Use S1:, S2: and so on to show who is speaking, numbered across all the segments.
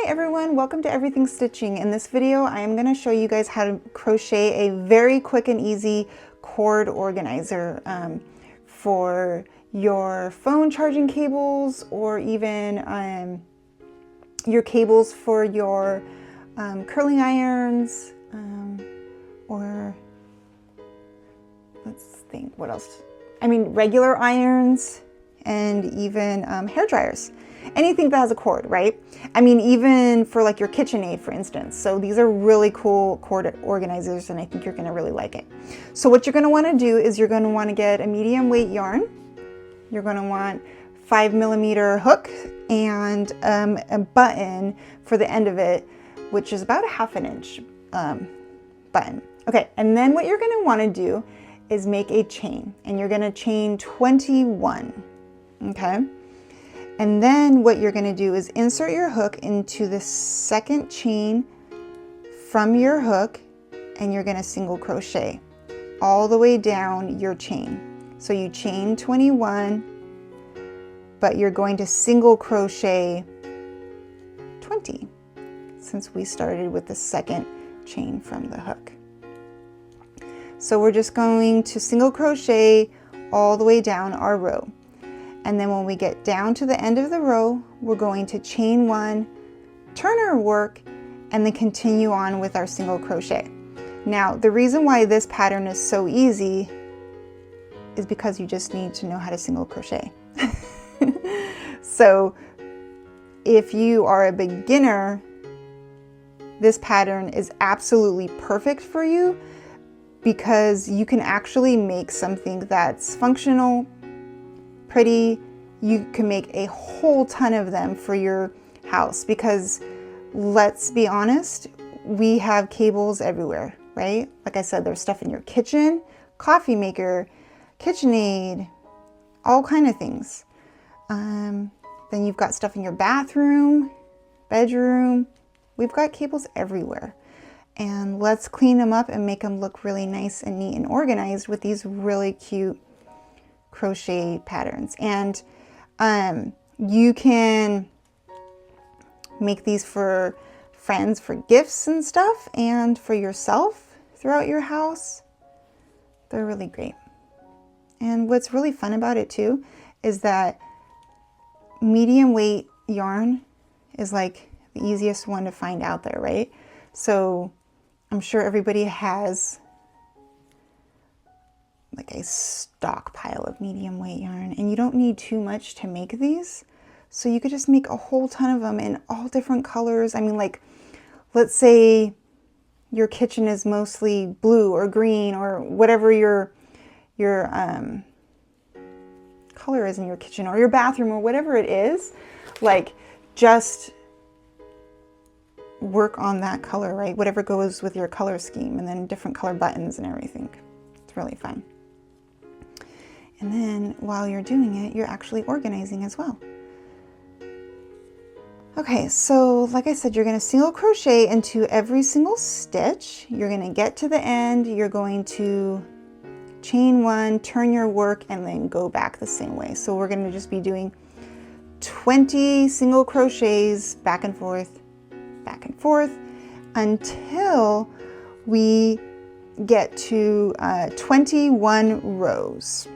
S1: everyone, welcome to Everything Stitching. In this video, I am going to show you guys how to crochet a very quick and easy cord organizer for your phone charging cables, or even your cables for your curling irons, or let's think, what else? I mean, regular irons, and even hair dryers. Anything that has a cord, right? I mean, even for like your KitchenAid, for instance. So these are really cool cord organizers, and I think you're gonna really like it. So what you're gonna wanna do is you're gonna wanna get a medium weight yarn. You're gonna want 5mm hook and a button for the end of it, which is about a 1/2 inch button. Okay, and then what you're gonna wanna do is make a chain, and you're gonna chain 21, okay? And then what you're gonna do is insert your hook into the second chain from your hook, and you're gonna single crochet all the way down your chain. So you chain 21, but you're going to single crochet 20, since we started with the second chain from the hook. So we're just going to single crochet all the way down our row. And then when we get down to the end of the row, we're going to chain 1, turn our work, and then continue on with our single crochet. Now, the reason why this pattern is so easy is because you just need to know how to single crochet. So if you are a beginner, this pattern is absolutely perfect for you, because you can actually make something that's functional, pretty. You can make a whole ton of them for your house, because let's be honest, we have cables everywhere, right? Like I said, there's stuff in your kitchen, coffee maker, KitchenAid, all kind of things. Then you've got stuff in your bathroom, bedroom. We've got cables everywhere. And let's clean them up and make them look really nice and neat and organized with these really cute crochet patterns. And you can make these for friends, for gifts and stuff, and for yourself throughout your house. They're really great. And what's really fun about it too is that medium weight yarn is like the easiest one to find out there, right? So I'm sure everybody has like a stockpile of medium weight yarn, and you don't need too much to make these. So you could just make a whole ton of them in all different colors. I mean, like, let's say your kitchen is mostly blue or green or whatever your color is in your kitchen, or your bathroom, or whatever it is. Like, just work on that color, right? Whatever goes with your color scheme, and then different color buttons and everything. It's really fun. And then while you're doing it, you're actually organizing as well. Okay, so like I said, you're going to single crochet into every single stitch. You're going to get to the end, you're going to chain 1, turn your work, and then go back the same way. So we're going to just be doing 20 single crochets back and forth, until we get to 21 rows.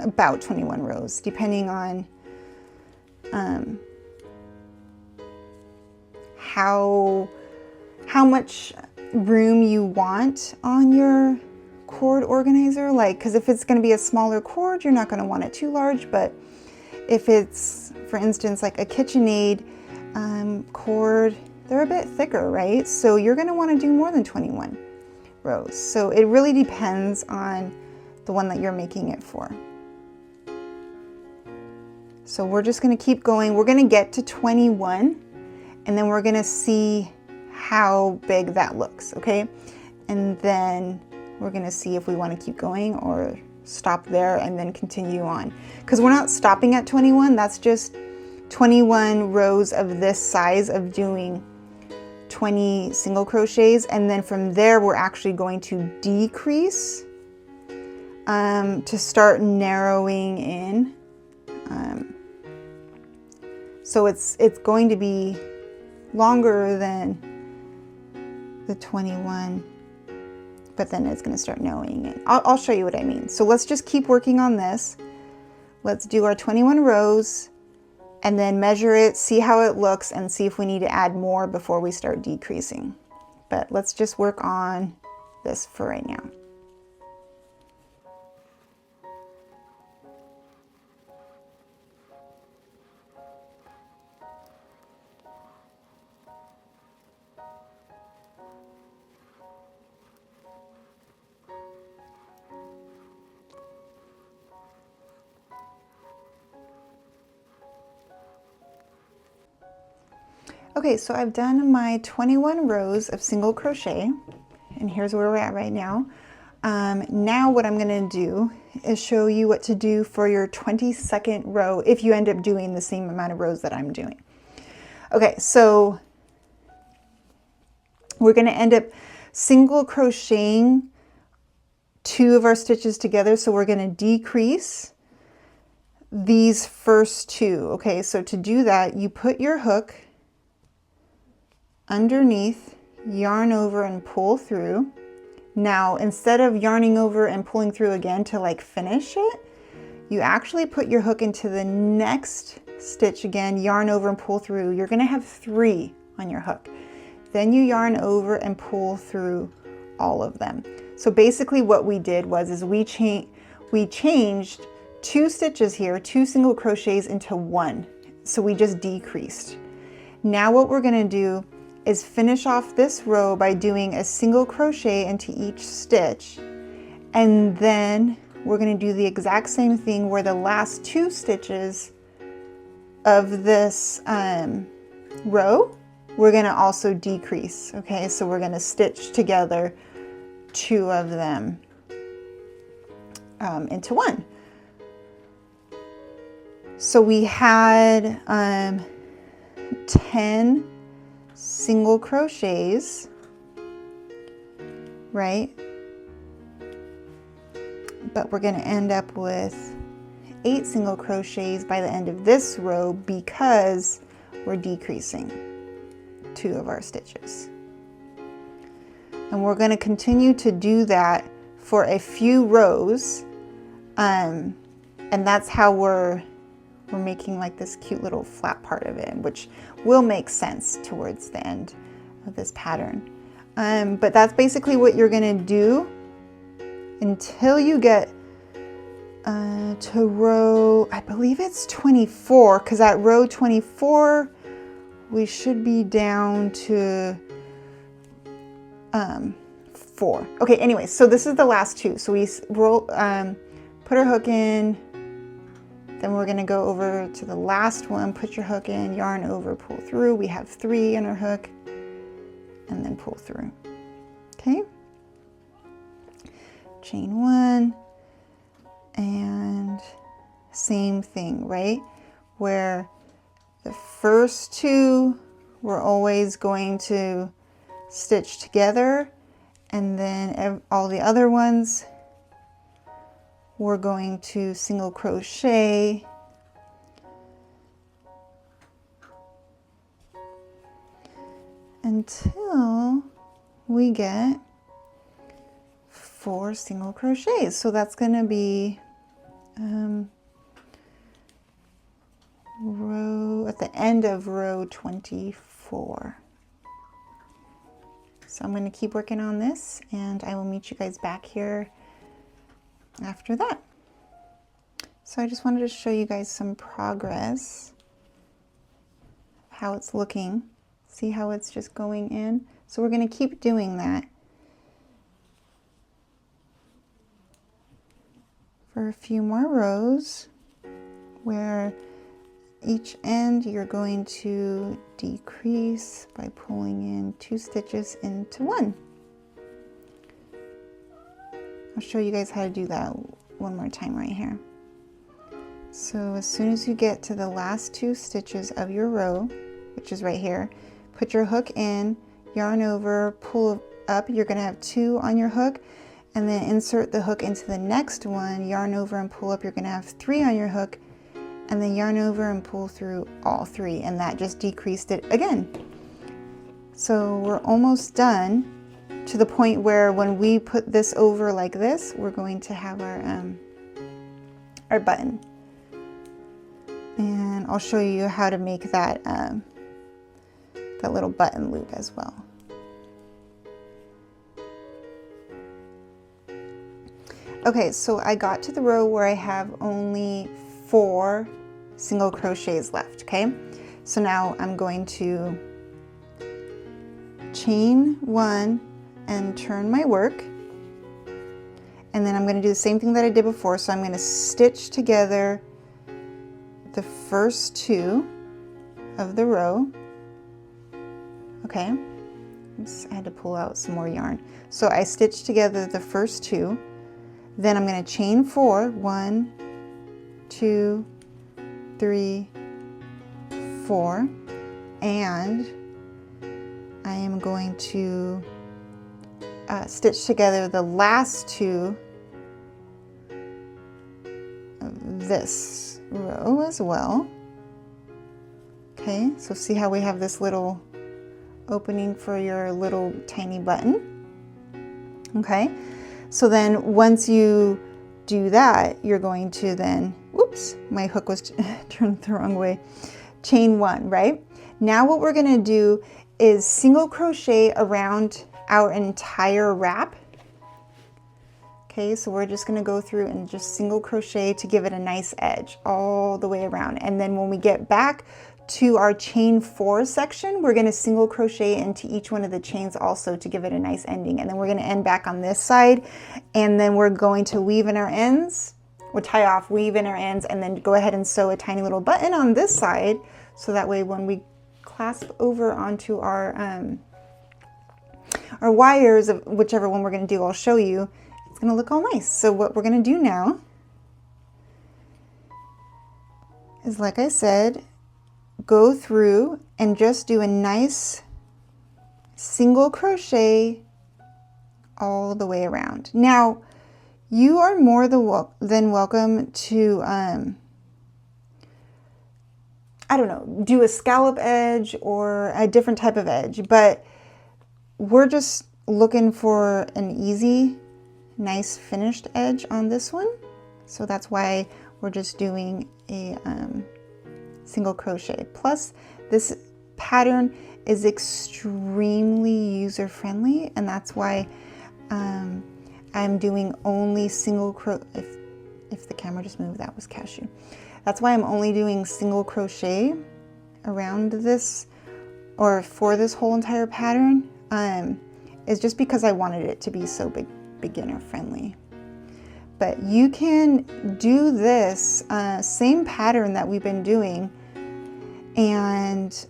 S1: About 21 rows, depending on how much room you want on your cord organizer. Like, because if it's going to be a smaller cord, you're not going to want it too large. But if it's, for instance, like a KitchenAid cord, they're a bit thicker, right? So you're going to want to do more than 21 rows. So it really depends on the one that you're making it for. So we're just going to keep going. We're going to get to 21, and then we're going to see how big that looks, okay? And then we're going to see if we want to keep going or stop there and then continue on. Because we're not stopping at 21, that's just 21 rows of this size of doing 20 single crochets, and then from there we're actually going to decrease to start narrowing in So it's going to be longer than the 21, but then it's going to start knowing it. I'll show you what I mean. So let's just keep working on this. Let's do our 21 rows and then measure it, see how it looks, and see if we need to add more before we start decreasing. But let's just work on this for right now. Okay, so I've done my 21 rows of single crochet, and here's where we're at right now. Now what I'm going to do is show you what to do for your 22nd row if you end up doing the same amount of rows that I'm doing. Okay, so we're going to end up single crocheting 2 of our stitches together, so we're going to decrease these first 2. Okay, so to do that, you put your hook underneath, yarn over and pull through. Now, instead of yarning over and pulling through again to like finish it, you actually put your hook into the next stitch again, yarn over and pull through. You're going to have 3 on your hook. Then you yarn over and pull through all of them. So basically what we did was we changed 2 stitches here, 2 single crochets into 1. So we just decreased. Now what we're going to do is finish off this row by doing a single crochet into each stitch, and then we're going to do the exact same thing where the last 2 stitches of this row we're going to also decrease. Okay, so we're going to stitch together 2 of them into 1. So we had 10 single crochets, right? But we're going to end up with 8 single crochets by the end of this row because we're decreasing 2 of our stitches. And we're going to continue to do that for a few rows, and that's how we're making like this cute little flat part of it, which will make sense towards the end of this pattern. But that's basically what you're going to do until you get to row, I believe it's 24, because at row 24 we should be down to 4. Okay, anyway, so this is the last 2. So we roll, put our hook in, then we're going to go over to the last one, put your hook in, yarn over, pull through. We have 3 in our hook, and then pull through. Okay, chain 1, and same thing, right? Where the first 2 we're always going to stitch together, and then all the other ones we're going to single crochet until we get 4 single crochets. So that's going to be row at the end of row 24. So I'm going to keep working on this, and I will meet you guys back here after that. So I just wanted to show you guys some progress, how it's looking. See how it's just going in? So we're going to keep doing that for a few more rows, where each end you're going to decrease by pulling in 2 stitches into 1. I'll show you guys how to do that one more time right here. So as soon as you get to the last 2 stitches of your row, which is right here, put your hook in, yarn over, pull up. You're going to have 2 on your hook, and then insert the hook into the next one, yarn over and pull up. You're going to have 3 on your hook, and then yarn over and pull through all 3, and that just decreased it again. So we're almost done, to the point where when we put this over like this, we're going to have our button. And I'll show you how to make that, that little button loop as well. Okay, so I got to the row where I have only 4 single crochets left, okay? So now I'm going to chain 1 and turn my work. And then I'm going to do the same thing that I did before. So I'm going to stitch together the first 2 of the row. Okay, oops, I had to pull out some more yarn. So I stitched together the first 2. Then I'm going to chain 4. 1, 2, 3, 4. And I am going to stitch together the last 2 of this row as well. Okay, so see how we have this little opening for your little tiny button. Okay, so then once you do that, you're going to then, whoops, my hook was turned the wrong way, chain 1, right? Now what we're going to do is single crochet around our entire wrap. Okay, so we're just going to go through and just single crochet to give it a nice edge all the way around. And then when we get back to our chain 4 section, we're going to single crochet into each one of the chains also to give it a nice ending. And then we're going to end back on this side, and then we're going to weave in our ends, or tie off, weave in our ends, and then go ahead and sew a tiny little button on this side, so that way when we clasp over onto our wires of whichever one we're going to do, I'll show you, it's going to look all nice. So what we're going to do now is, like I said, go through and just do a nice single crochet all the way around. Now, you are more than welcome to, I don't know, do a scallop edge or a different type of edge, but we're just looking for an easy, nice finished edge on this one. So that's why we're just doing a single crochet. Plus, this pattern is extremely user-friendly, and that's why I'm doing only single crochet. If the camera just moved, that was cashew. That's why I'm only doing single crochet around this, or for this whole entire pattern, is just because I wanted it to be so beginner friendly. But you can do this same pattern that we've been doing, and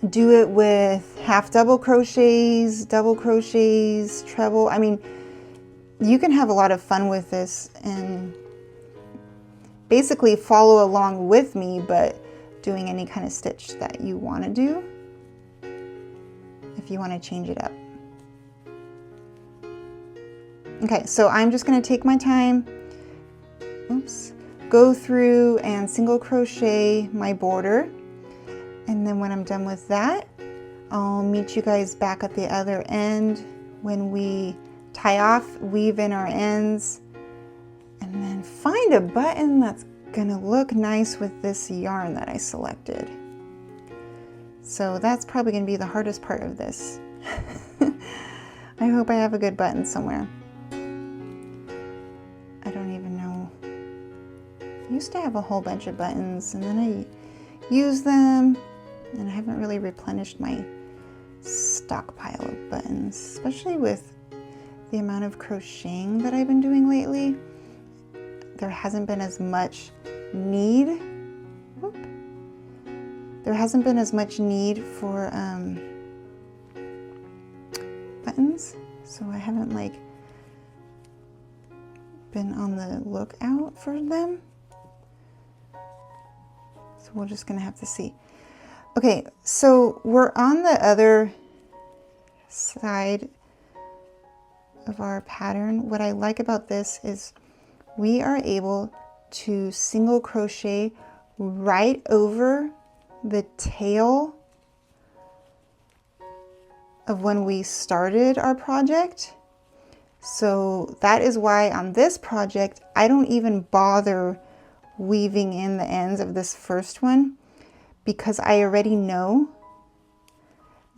S1: do it with half double crochets, double crochets, treble. I mean, you can have a lot of fun with this and basically follow along with me, but doing any kind of stitch that you want to do if you want to change it up. Okay, so I'm just going to take my time, oops, go through and single crochet my border, and then when I'm done with that, I'll meet you guys back at the other end when we tie off, weave in our ends, and then find a button that's gonna look nice with this yarn that I selected. So that's probably gonna be the hardest part of this. I hope I have a good button somewhere. I don't even know. I used to have a whole bunch of buttons, and then I used them, and I haven't really replenished my stockpile of buttons, especially with the amount of crocheting that I've been doing lately. There hasn't been as much need. Whoop. There hasn't been as much need for buttons, so I haven't like been on the lookout for them. So we're just gonna have to see. Okay, so we're on the other side of our pattern. What I like about this is we are able to single crochet right over the tail of when we started our project. So that is why on this project, I don't even bother weaving in the ends of this first one, because I already know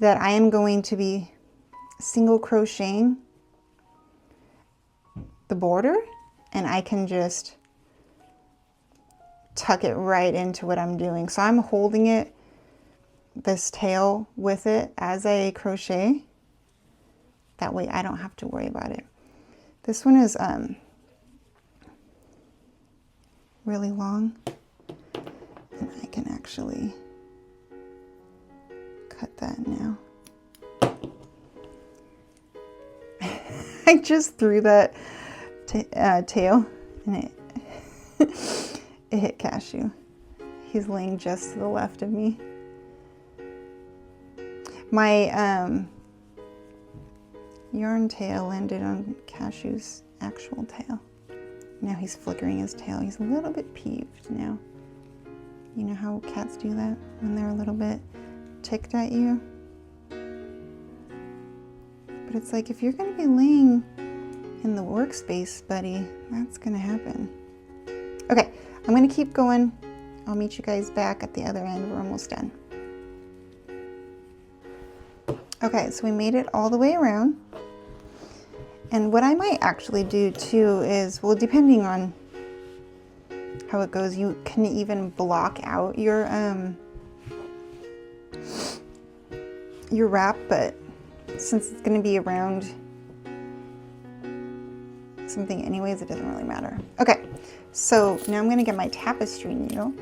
S1: that I am going to be single crocheting the border, and I can just tuck it right into what I'm doing. So I'm holding it, this tail, with it as I crochet. That way I don't have to worry about it. This one is really long, and I can actually cut that now. I just threw that tail, and it hit Cashew. He's laying just to the left of me. My yarn tail landed on Cashew's actual tail. Now he's flickering his tail. He's a little bit peeved now. You know how cats do that when they're a little bit ticked at you? But it's like, if you're gonna be laying in the workspace, buddy, that's gonna happen. Okay, I'm gonna keep going. I'll meet you guys back at the other end. We're almost done. Okay, so we made it all the way around. And what I might actually do too is, well, depending on how it goes, you can even block out your wrap, but since it's going to be around something anyways, it doesn't really matter. Okay, so now I'm going to get my tapestry needle,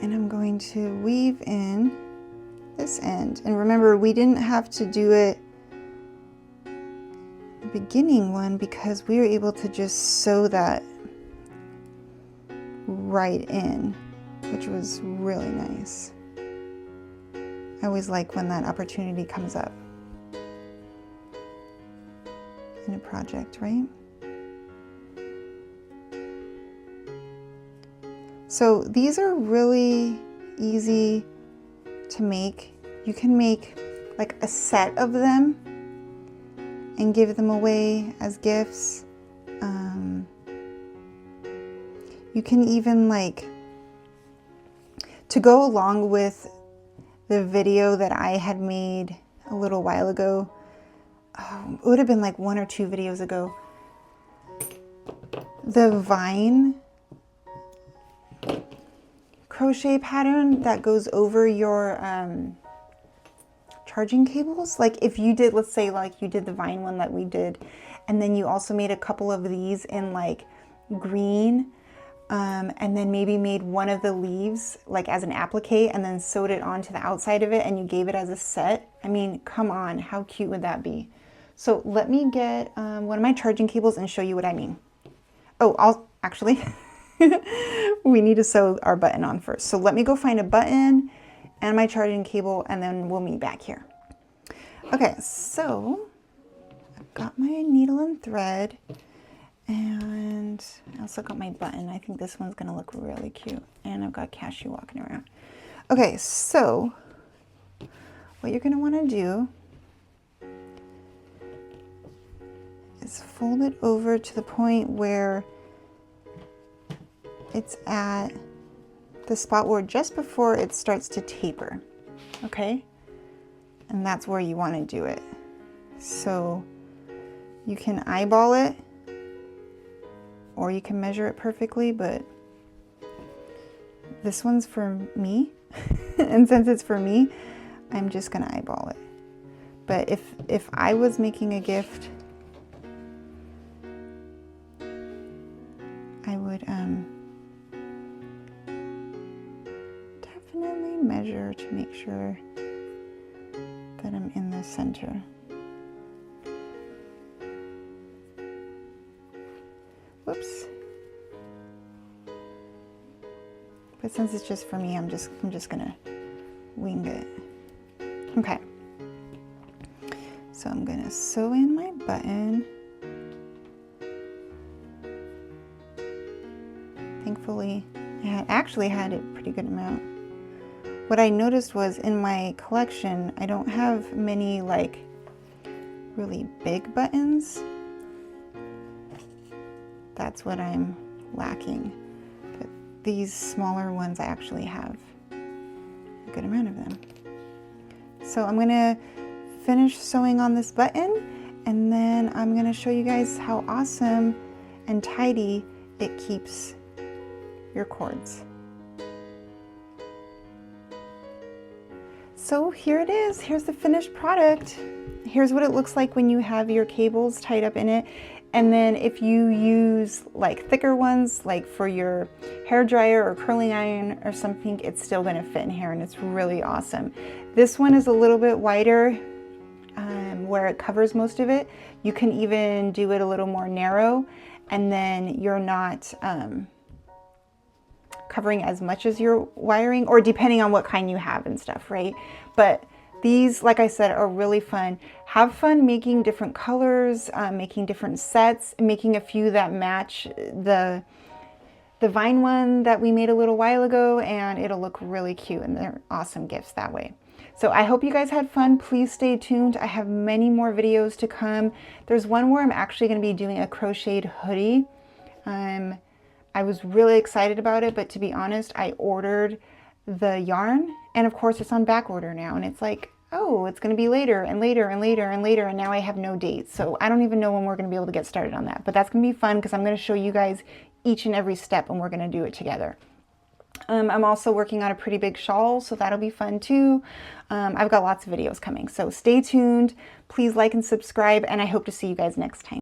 S1: and I'm going to weave in this end. And remember, we didn't have to do it the beginning one because we were able to just sew that right in, which was really nice. I always like when that opportunity comes up in a project, right? So these are really easy to make. You can make like a set of them and give them away as gifts. You can even, like, to go along with the video that I had made a little while ago, it would have been like 1 or 2 videos ago, the vine crochet pattern that goes over your charging cables. Like if you did, let's say like you did the vine one that we did, and then you also made a couple of these in like green, and then maybe made one of the leaves like as an applique and then sewed it onto the outside of it, and you gave it as a set. I mean, come on, how cute would that be? So let me get one of my charging cables and show you what I mean. Oh, I'll actually we need to sew our button on first. So let me go find a button and my charging cable, and then we'll meet back here. Okay, so I've got my needle and thread, and I also got my button. I think this one's gonna look really cute. And I've got Cashew walking around. Okay, so what you're gonna wanna do is fold it over to the point where it's at the spot where just before it starts to taper, okay? And that's where you want to do it. So you can eyeball it, or you can measure it perfectly, but this one's for me. And since it's for me, I'm just gonna eyeball it. But if I was making a gift, I would definitely measure to make sure that I'm in the center. Whoops. But since it's just for me, I'm just gonna wing it. Okay. So I'm gonna sew in my button. Thankfully, I actually had a pretty good amount. What I noticed was in my collection, I don't have many like really big buttons. That's what I'm lacking. But these smaller ones, I actually have a good amount of them. So I'm gonna finish sewing on this button, and then I'm gonna show you guys how awesome and tidy it keeps your cords. So here it is. Here's the finished product. Here's what it looks like when you have your cables tied up in it. And then if you use like thicker ones, like for your hair dryer or curling iron or something, it's still gonna fit in here, and it's really awesome. This one is a little bit wider where it covers most of it. You can even do it a little more narrow, and then you're not covering as much as you're wiring, or depending on what kind you have and stuff, right? But these, like I said, are really fun. Have fun making different colors, making different sets, making a few that match the vine one that we made a little while ago, and it'll look really cute, and they're awesome gifts that way. So I hope you guys had fun. Please stay tuned. I have many more videos to come. There's one where I'm actually going to be doing a crocheted hoodie. I was really excited about it, but to be honest, I ordered the yarn, and of course it's on back order now, and it's like, oh, it's going to be later and later and later and later, and now I have no date. So I don't even know when we're going to be able to get started on that, but that's going to be fun because I'm going to show you guys each and every step, and we're going to do it together. I'm also working on a pretty big shawl, so that'll be fun too. I've got lots of videos coming, so stay tuned. Please like and subscribe, and I hope to see you guys next time.